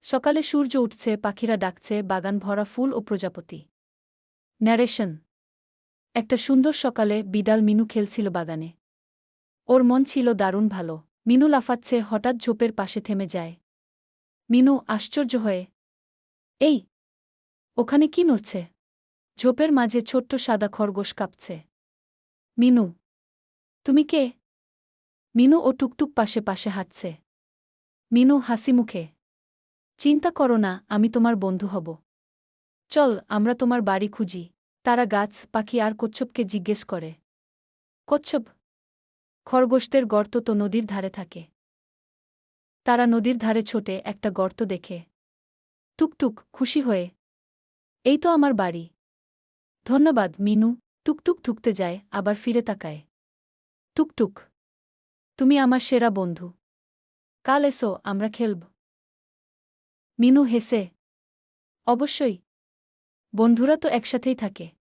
সকালে সূর্য উঠছে, পাখিরা ডাকছে, বাগান ভরা ফুল ও প্রজাপতি। ন্যারেশন। একটা সুন্দর সকালে বিড়াল মিনু খেলছিল বাগানে। ওর মন ছিল দারুণ ভালো। মিনু লাফাচ্ছে, হঠাৎ ঝোপের পাশে থেমে যায়। মিনু আশ্চর্য হয়ে, এই, ওখানে কি নড়ছে? ঝোপের মাঝে ছোট্ট সাদা খরগোশ কাঁপছে। মিনু, তুমি কে? মিনু ও টুকটুক পাশে পাশে হাঁটছে। মিনু হাসি মুখে, চিন্তা করো না, আমি তোমার বন্ধু হব। চল, আমরা তোমার বাড়ি খুঁজি। তারা গাছ, পাখি আর কচ্ছপকে জিজ্ঞেস করে। কচ্ছপ, খরগোশদের গর্ত তো নদীর ধারে থাকে। তারা নদীর ধারে ছোটে একটা গর্ত দেখে। টুকটুক খুশি হয়ে, এই তো আমার বাড়ি। ধন্যবাদ মিনু। টুকটুক ঢুকতে যায়, আবার ফিরে তাকায়। টুকটুক, তুমি আমার সেরা বন্ধু। কাল এসো, আমরা খেলব। মিনু হেসে, অবশ্যই, বন্ধুরা তো একসাথেই থাকে।